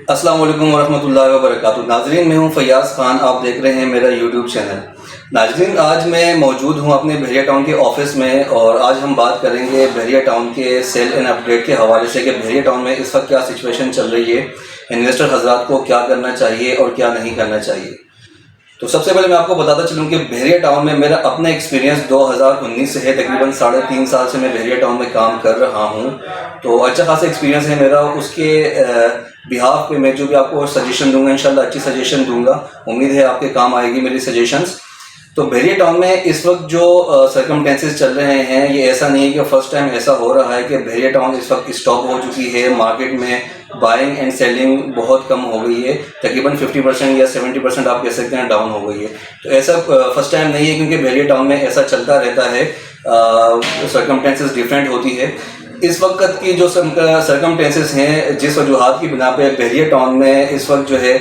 अस्सलाम वालेकुम वरहमतुल्लाहि वबरकातुहू। नाजरीन, मैं हूं फैयाज़ खान, आप देख रहे हैं मेरा यूट्यूब चैनल। नाजरीन, आज मैं मौजूद हूं अपने बहरिया टाउन के ऑफिस में और आज हम बात करेंगे बहरिया टाउन के सेल एंड अपडेट के हवाले से कि बहरिया टाउन में इस वक्त क्या सिचुएशन चल रही है, इन्वेस्टर हजरात को क्या करना चाहिए और क्या नहीं करना चाहिए। तो सबसे पहले मैं आपको बताता चलूँ कि बहरिया टाउन में मेरा अपना एक्सपीरियंस 2019 से है। तकरीबन 3.5 साल से मैं बहरिया टाउन में काम कर रहा हूँ, तो अच्छा खासा एक्सपीरियंस है मेरा। उसके बिहाफ पे मैं जो भी आपको सजेशन दूंगा, इंशाल्लाह अच्छी सजेशन दूंगा। उम्मीद है आपके काम आएगी मेरी सजेशंस। तो बहरिया टाउन में इस वक्त जो सर्कमटेंसेस चल रहे हैं, ये ऐसा नहीं है कि फर्स्ट टाइम ऐसा हो रहा है कि बहरिया टाउन इस वक्त स्टॉप हो चुकी है। मार्केट में बाइंग एंड सेलिंग बहुत कम हो गई है, तकरीबन 50% या 70% आप कह सकते हैं डाउन हो गई है। तो ऐसा फर्स्ट टाइम नहीं है, क्योंकि बहरिया टाउन में ऐसा चलता रहता है, सर्कमटेंसेस डिफरेंट होती है। इस वक्त की जो सर्कमटेंसेस हैं, जिस वजूहात की बिना पे बहरिया टाउन में इस वक्त जो है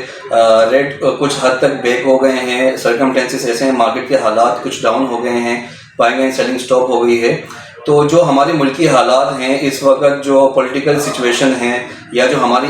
रेट कुछ हद तक बैक हो गए हैं। सर्कमटेंसेस ऐसे हैं, मार्केट के हालात कुछ डाउन हो गए हैं, बाइंग एंड सेलिंग स्टॉप हो गई है। तो जो हमारे मुल्की हालात हैं इस वक्त, जो पॉलिटिकल सिचुएशन है या जो हमारी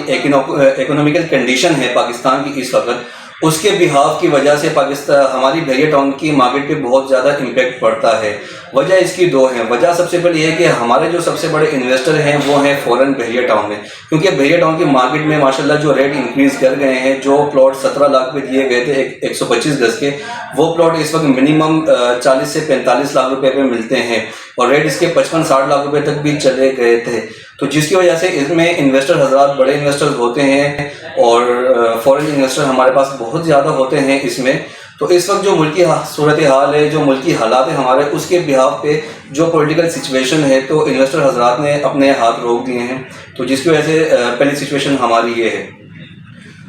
इकोनॉमिकल कंडीशन है पाकिस्तान की इस वक्त, उसके बिहाफ की वजह से पाकिस्तान हमारी बहरिया टाउन की मार्केट पे बहुत ज़्यादा इम्पेक्ट पड़ता है। वजह इसकी दो हैं। वजह सबसे पहले ये है कि हमारे जो सबसे बड़े इन्वेस्टर हैं वो हैं फ़ॉरेन बहरिया टाउन में, क्योंकि बहरिया टाउन की मार्केट में माशाल्लाह जो रेट इंक्रीज़ कर गए हैं। जो प्लॉट 17 लाख पे दिए गए थे 125 गज के, वो प्लॉट इस वक्त मिनिमम 40 से 45 लाख रुपए पे मिलते हैं और रेट इसके 55-60 लाख रुपए तक भी चले गए थे। तो जिसकी वजह से इसमें इन्वेस्टर हजरात बड़े इन्वेस्टर्स होते हैं और फॉरेन इन्वेस्टर हमारे पास बहुत ज़्यादा होते हैं इसमें। तो इस वक्त जो मुल्की सूरत हाल है, जो मुल्की हालात है हमारे, उसके बिहाफ पे जो पॉलिटिकल सिचुएशन है, तो इन्वेस्टर हजरात ने अपने हाथ रोक दिए हैं। तो जिसकी वजह से पहली सिचुएशन हमारी ये है।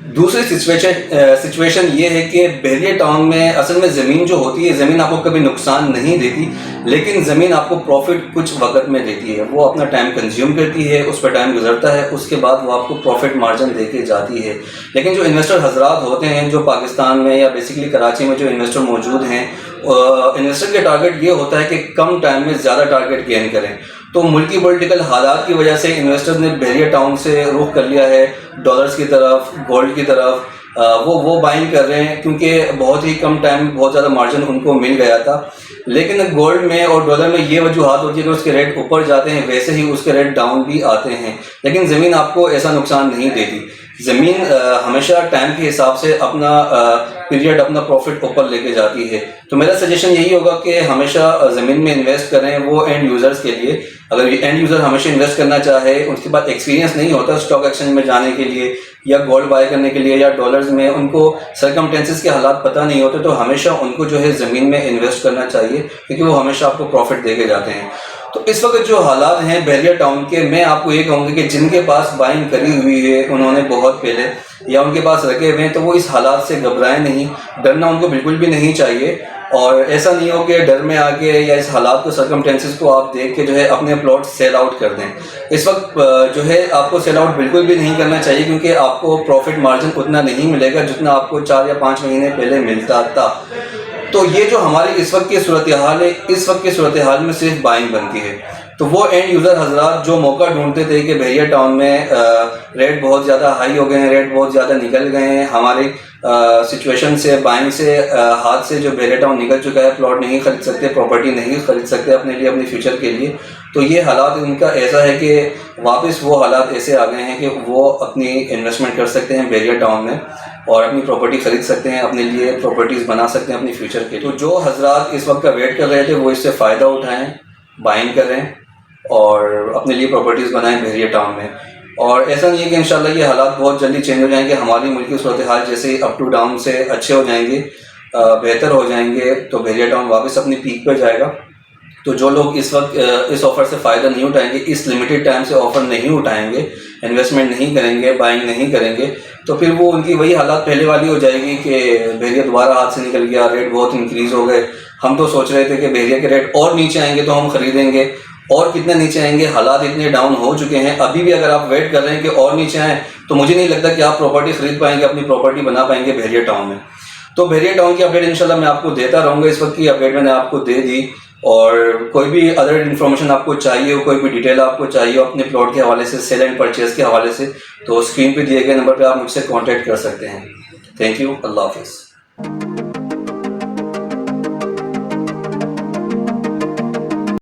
दूसरी सिचुएशन ये है कि बहरिया टाउन में असल में ज़मीन जो होती है, ज़मीन आपको कभी नुकसान नहीं देती, लेकिन ज़मीन आपको प्रॉफिट कुछ वक्त में देती है। वो अपना टाइम कंज्यूम करती है, उस पर टाइम गुजरता है, उसके बाद वो आपको प्रॉफिट मार्जिन दे के जाती है। लेकिन जो इन्वेस्टर हजरात होते हैं, जो पाकिस्तान में या बेसिकली कराची में जो इन्वेस्टर मौजूद हैं, इन्वेस्टर के टारगेट ये होता है कि कम टाइम में ज़्यादा टारगेट गेन करें। तो मुल्की पॉलिटिकल हालात की वजह से इन्वेस्टर्स ने बहरिया टाउन से रुख कर लिया है डॉलर्स की तरफ, गोल्ड की तरफ। वो बाइंग कर रहे हैं, क्योंकि बहुत ही कम टाइम में बहुत ज़्यादा मार्जिन उनको मिल गया था। लेकिन गोल्ड में और डॉलर में ये वजूहात होती है कि उसके रेट ऊपर जाते हैं, वैसे ही उसके रेट डाउन भी आते हैं। लेकिन ज़मीन आपको ऐसा नुकसान नहीं देती। ज़मीन हमेशा टाइम के हिसाब से अपना पीरियड, अपना प्रॉफिट ऊपर लेके जाती है। तो मेरा सजेशन यही होगा कि हमेशा ज़मीन में इन्वेस्ट करें, वो एंड यूज़र्स के लिए। अगर एंड यूज़र हमेशा इन्वेस्ट करना चाहे, उसके बाद एक्सपीरियंस नहीं होता स्टॉक एक्सचेंज में जाने के लिए या गोल्ड बाय करने के लिए या डॉलर्स में, उनको सर्कमटेंसेस के हालात पता नहीं होते, तो हमेशा उनको जो है ज़मीन में इन्वेस्ट करना चाहिए, क्योंकि वो हमेशा आपको प्रॉफिट दे के जाते हैं। तो इस वक्त जो हालात हैं बहरिया टाउन के, मैं आपको ये कहूँगी कि जिनके पास बाइंग करी हुई है उन्होंने बहुत पहले, या उनके पास रखे हुए हैं, तो वो इस हालात से घबराएं नहीं। डरना उनको बिल्कुल भी नहीं चाहिए। और ऐसा नहीं हो कि डर में आके या इस हालात को, सर्कमटेंसेस को आप देख के जो है अपने प्लॉट सेल आउट कर दें। इस वक्त जो है आपको सेल आउट बिल्कुल भी नहीं करना चाहिए, क्योंकि आपको प्रॉफिट मार्जिन उतना नहीं मिलेगा जितना आपको 4 या 5 महीने पहले मिलता था। तो ये जो हमारी इस वक्त की सूरत हाल है, इस वक्त की सूरत हाल में सिर्फ बाइंग बनती है। तो वो एंड यूज़र हजरात जो मौका ढूंढते थे कि बहरिया टाउन में रेट बहुत ज़्यादा हाई हो गए हैं, रेट बहुत ज़्यादा निकल गए हैं, हमारी सिचुएशन से, बाइंग से, हाथ से जो बहरिया टाउन निकल चुका है, प्लॉट नहीं खरीद सकते, प्रॉपर्टी नहीं खरीद सकते अपने लिए, अपने फ्यूचर के लिए। तो ये हालात उनका ऐसा है कि वापस वो हालात ऐसे आ गए हैं कि वो अपनी इन्वेस्टमेंट कर सकते हैं बहरिया टाउन में और अपनी प्रॉपर्टी ख़रीद सकते हैं, अपने लिए प्रॉपर्टीज़ बना सकते हैं अपनी फ्यूचर के। तो जो हजरात इस वक्त का वेट कर रहे थे, वो इससे फ़ायदा उठाएँ, बाइंग करें और अपने लिए प्रॉपर्टीज़ बनाएं बहरिया टाउन में। और ऐसा नहीं है कि इंशाल्लाह ये हालात बहुत जल्दी चेंज हो जाएंगे, हमारी मुल्की सूरत हाल जैसे अप टू डाउन से अच्छे हो जाएंगे, बेहतर हो जाएंगे, तो बहरिया टाउन वापस अपनी पीक पर जाएगा। तो जो लोग इस वक्त इस ऑफ़र से फ़ायदा नहीं उठाएंगे, इस लिमिटेड टाइम से ऑफ़र नहीं उठाएंगे, इन्वेस्टमेंट नहीं करेंगे, बाइंग नहीं करेंगे, तो फिर वो उनकी वही हालात पहले वाली हो जाएगी कि बहरिया दोबारा हाथ से निकल गया, रेट बहुत इंक्रीज़ हो गए। हम तो सोच रहे थे कि बहरिया के रेट और नीचे आएंगे तो हम ख़रीदेंगे, और कितने नीचे आएंगे, हालात इतने डाउन हो चुके हैं। अभी भी अगर आप वेट कर रहे हैं कि और नीचे आएँ, तो मुझे नहीं लगता कि आप प्रॉपर्टी ख़रीद पाएंगे, अपनी प्रॉपर्टी बना पाएंगे बहरिया टाउन में। तो बहरिया टाउन की अपडेट इंशाल्लाह मैं आपको देता रहूँगा। इस वक्त की अपडेट मैंने आपको दे दी और कोई भी अदर इन्फॉर्मेशन आपको चाहिए हो, कोई भी डिटेल आपको चाहिए हो अपने प्लॉट के हवाले से, सेल एंड परचेज़ के हवाले से, तो स्क्रीन पे दिए गए नंबर पे आप मुझसे कांटेक्ट कर सकते हैं। Thank you. अल्लाह हाफिज़।